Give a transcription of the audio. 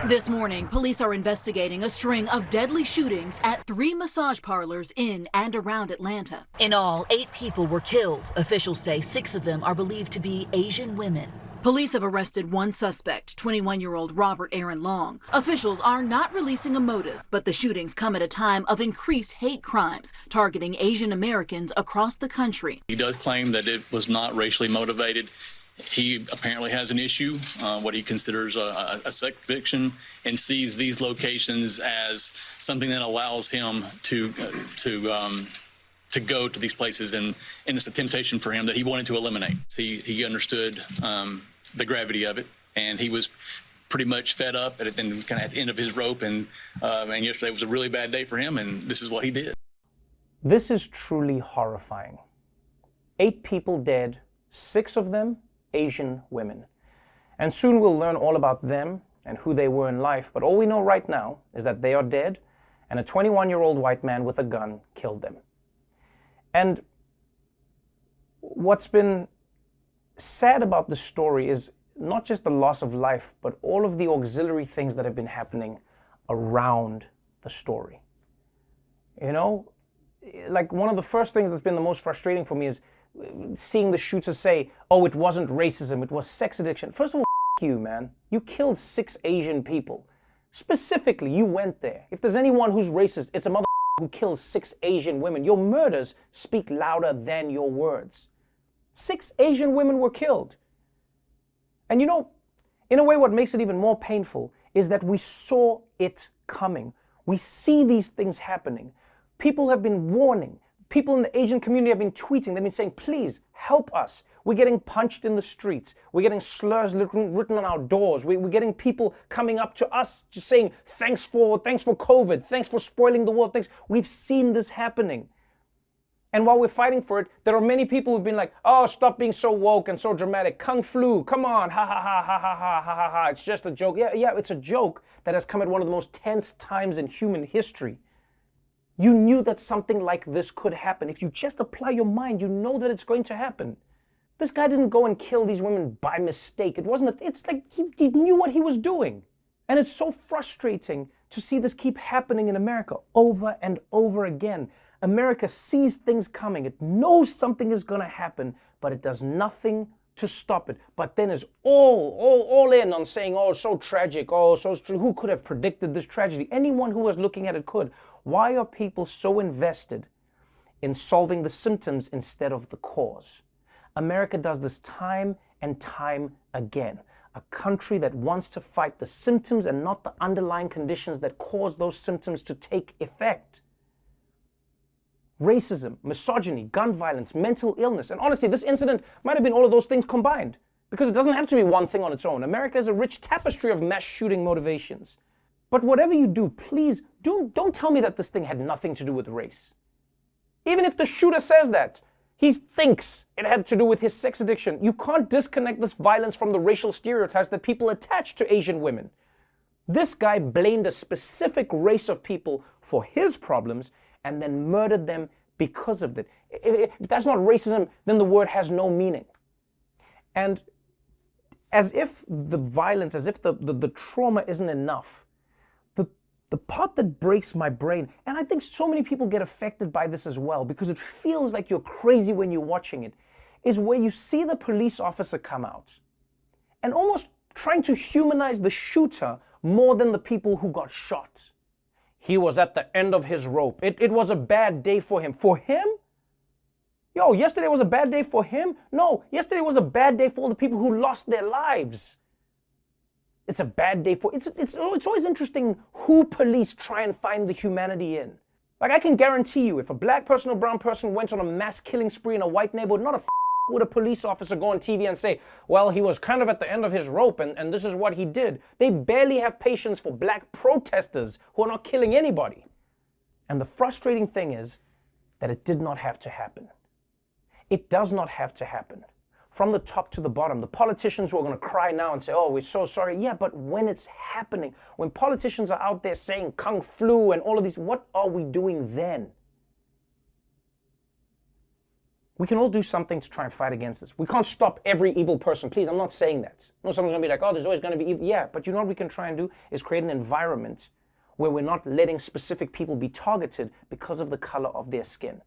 This morning, police are investigating a string of deadly shootings at 3 massage parlors in and around Atlanta. In all, 8 people were killed. Officials say 6 of them are believed to be Asian women. Police have arrested one suspect, 21-year-old Robert Aaron Long. Officials are not releasing a motive, but the shootings come at a time of increased hate crimes targeting Asian Americans across the country. He does claim that it was not racially motivated. He apparently has an issue, what he considers a sex addiction, and sees these locations as something that allows him to go to these places, and it's a temptation for him that he wanted to eliminate. He understood the gravity of it, and he was pretty much fed up and kind of at the end of his rope, and yesterday was a really bad day for him, and this is what he did. This is truly horrifying. 8 people dead, 6 of them Asian women. And soon we'll learn all about them and who they were in life, but all we know right now is that they are dead, and a 21-year-old white man with a gun killed them. And what's been sad about the story is not just the loss of life, but all of the auxiliary things that have been happening around the story. You know, like one of the first things that's been the most frustrating for me is seeing the shooter say, oh, it wasn't racism, it was sex addiction. First of all, you, man. You killed 6 Asian people. Specifically, you went there. If there's anyone who's racist, it's a mother who kills 6 Asian women. Your murders speak louder than your words. 6 Asian women were killed. And you know, in a way, what makes it even more painful is that we saw it coming. We see these things happening. People have been warning. People in the Asian community have been tweeting. They've been saying, please help us. We're getting punched in the streets. We're getting slurs written on our doors. We're getting people coming up to us just saying, thanks for COVID. Thanks for spoiling the world. Thanks. We've seen this happening. And while we're fighting for it, there are many people who've been like, oh, stop being so woke and so dramatic. Kung flu, come on, ha ha ha ha ha ha ha ha ha. It's just a joke. Yeah, it's a joke that has come at one of the most tense times in human history. You knew that something like this could happen. If you just apply your mind, you know that it's going to happen. This guy didn't go and kill these women by mistake. It's like he knew what he was doing. And it's so frustrating to see this keep happening in America over and over again. America sees things coming. It knows something is going to happen, but it does nothing to stop it. But then is all in on saying, oh, so tragic. Oh, so who could have predicted this tragedy? Anyone who was looking at it could. Why are people so invested in solving the symptoms instead of the cause? America does this time and time again. A country that wants to fight the symptoms and not the underlying conditions that cause those symptoms to take effect. Racism, misogyny, gun violence, mental illness. And honestly, this incident might have been all of those things combined, because it doesn't have to be one thing on its own. America is a rich tapestry of mass shooting motivations. But whatever you do, please don't tell me that this thing had nothing to do with race. Even if the shooter says that, he thinks it had to do with his sex addiction. You can't disconnect this violence from the racial stereotypes that people attach to Asian women. This guy blamed a specific race of people for his problems and then murdered them because of it. If that's not racism, then the word has no meaning. And as if the violence, as if the trauma isn't enough, the part that breaks my brain, and I think so many people get affected by this as well, because it feels like you're crazy when you're watching it, is where you see the police officer come out and almost trying to humanize the shooter more than the people who got shot. He was at the end of his rope. It was a bad day for him. For him? Yo, yesterday was a bad day for him? No, yesterday was a bad day for all the people who lost their lives. It's a bad day for... It's always interesting who police try and find the humanity in. Like, I can guarantee you, if a black person or brown person went on a mass killing spree in a white neighborhood, not a would a police officer go on TV and say, well, he was kind of at the end of his rope and this is what he did. They barely have patience for black protesters who are not killing anybody. And the frustrating thing is that it did not have to happen. It does not have to happen. From the top to the bottom, the politicians who are going to cry now and say, oh, we're so sorry. Yeah, but when it's happening, when politicians are out there saying Kung flu and all of these, what are we doing then? We can all do something to try and fight against this. We can't stop every evil person. Please, I'm not saying that. No, someone's going to be like, oh, there's always going to be evil. Yeah, but you know what we can try and do is create an environment where we're not letting specific people be targeted because of the color of their skin.